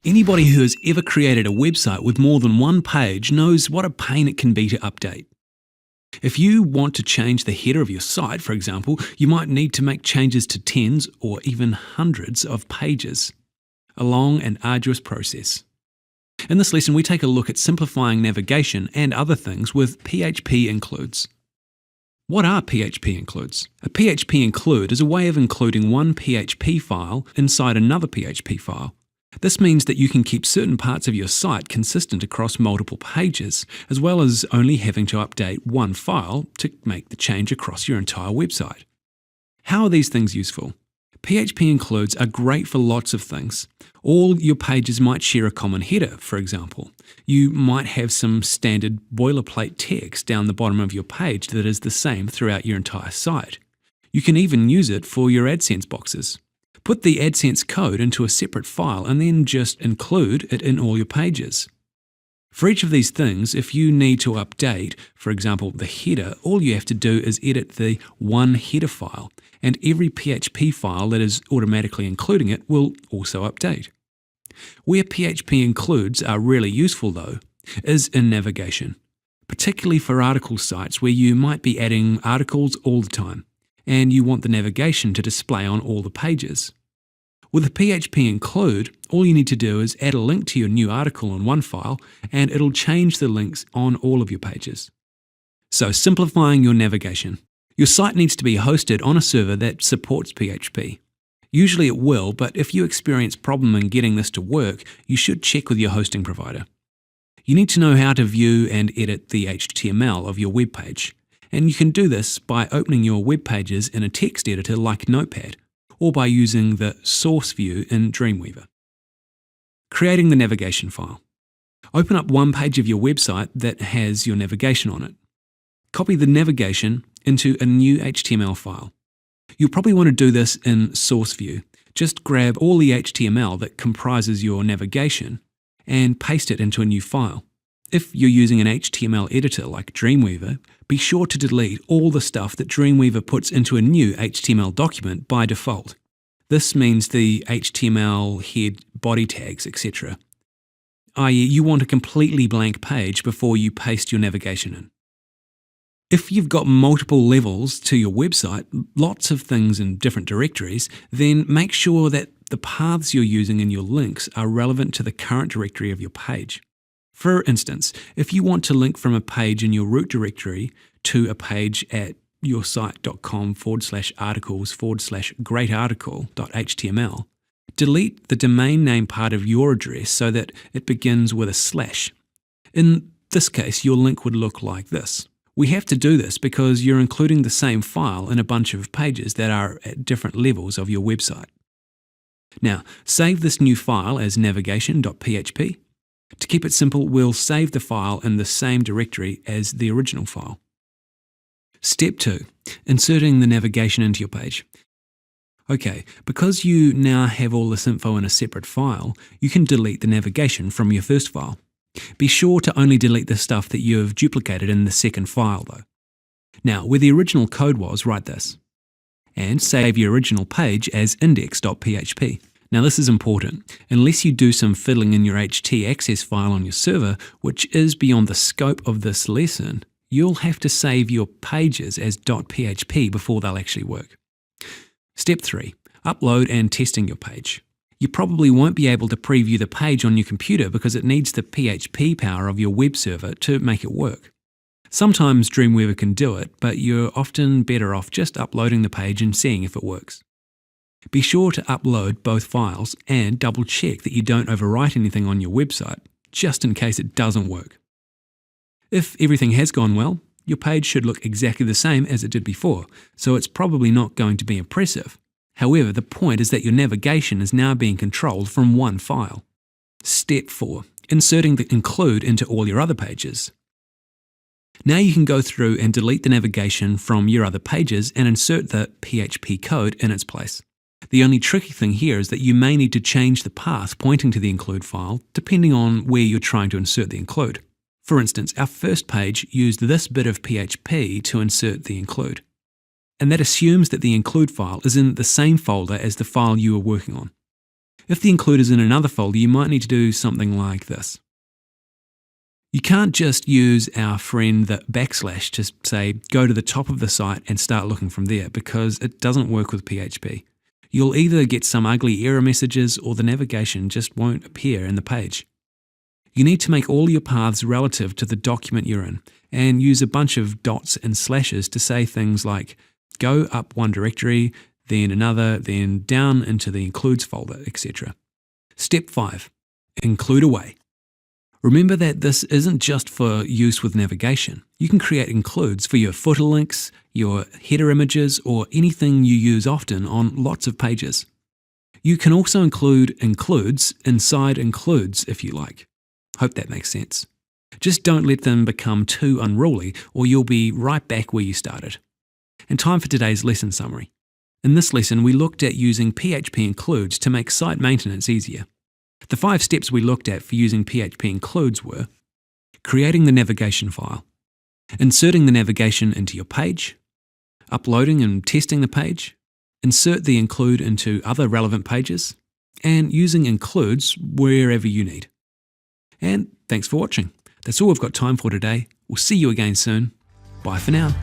Anybody who has ever created a website with more than one page knows what a pain it can be to update. If you want to change the header of your site, for example, you might need to make changes to tens or even hundreds of pages. A long and arduous process. In this lesson, we take a look at simplifying navigation and other things with PHP includes. What are PHP includes? A PHP include is a way of including one PHP file inside another PHP file. This means that you can keep certain parts of your site consistent across multiple pages, as well as only having to update one file to make the change across your entire website. How are these things useful? PHP includes are great for lots of things. All your pages might share a common header, for example. You might have some standard boilerplate text down the bottom of your page that is the same throughout your entire site. You can even use it for your AdSense boxes. Put the AdSense code into a separate file and then just include it in all your pages. For each of these things, if you need to update, for example, the header, all you have to do is edit the one header file, and every PHP file that is automatically including it will also update. Where PHP includes are really useful, though, is in navigation, particularly for article sites where you might be adding articles all the time, and you want the navigation to display on all the pages. With a PHP include, all you need to do is add a link to your new article in one file, and it'll change the links on all of your pages. So, simplifying your navigation. Your site needs to be hosted on a server that supports PHP. Usually it will, but if you experience problem in getting this to work, you should check with your hosting provider. You need to know how to view and edit the HTML of your web page. And you can do this by opening your web pages in a text editor like Notepad, or by using the source view in Dreamweaver. Creating the navigation file. Open up one page of your website that has your navigation on it. Copy the navigation into a new HTML file. You'll probably want to do this in source view. Just grab all the HTML that comprises your navigation and paste it into a new file. If you're using an HTML editor like Dreamweaver, be sure to delete all the stuff that Dreamweaver puts into a new HTML document by default. This means the HTML head, body tags, etc. i.e., you want a completely blank page before you paste your navigation in. If you've got multiple levels to your website, lots of things in different directories, then make sure that the paths you're using in your links are relevant to the current directory of your page. For instance, if you want to link from a page in your root directory to a page at your site .com/articles/greatarticle.html, delete the domain name part of your address so that it begins with a slash. In this case, your link would look like this. We have to do this because you're including the same file in a bunch of pages that are at different levels of your website. Now, save this new file as navigation.php. To keep it simple, we'll save the file in the same directory as the original file. Step 2. Inserting the navigation into your page. Okay, because you now have all this info in a separate file, you can delete the navigation from your first file. Be sure to only delete the stuff that you have duplicated in the second file, though. Now, where the original code was, write this. And save your original page as index.php. Now this is important. Unless you do some fiddling in your htaccess file on your server, which is beyond the scope of this lesson, you'll have to save your pages as .php before they'll actually work. Step 3. Upload and testing your page. You probably won't be able to preview the page on your computer because it needs the PHP power of your web server to make it work. Sometimes Dreamweaver can do it, but you're often better off just uploading the page and seeing if it works. Be sure to upload both files and double check that you don't overwrite anything on your website, just in case it doesn't work. If everything has gone well, your page should look exactly the same as it did before, so it's probably not going to be impressive. However, the point is that your navigation is now being controlled from one file. Step 4. Inserting the include into all your other pages. Now you can go through and delete the navigation from your other pages and insert the PHP code in its place. The only tricky thing here is that you may need to change the path pointing to the include file depending on where you're trying to insert the include. For instance, our first page used this bit of PHP to insert the include. And that assumes that the include file is in the same folder as the file you were working on. If the include is in another folder, you might need to do something like this. You can't just use our friend the backslash to say, go to the top of the site and start looking from there, because it doesn't work with PHP. You'll either get some ugly error messages or the navigation just won't appear in the page. You need to make all your paths relative to the document you're in and use a bunch of dots and slashes to say things like go up one directory, then another, then down into the includes folder, etc. Step 5. Include away. Remember that this isn't just for use with navigation. You can create includes for your footer links, your header images, or anything you use often on lots of pages. You can also include includes inside includes if you like. Hope that makes sense. Just don't let them become too unruly or you'll be right back where you started. And time for today's lesson summary. In this lesson, we looked at using PHP includes to make site maintenance easier. The 5 steps we looked at for using PHP includes were creating the navigation file, inserting the navigation into your page, uploading and testing the page, insert the include into other relevant pages, and using includes wherever you need. And thanks for watching. That's all we've got time for today. We'll see you again soon. Bye for now.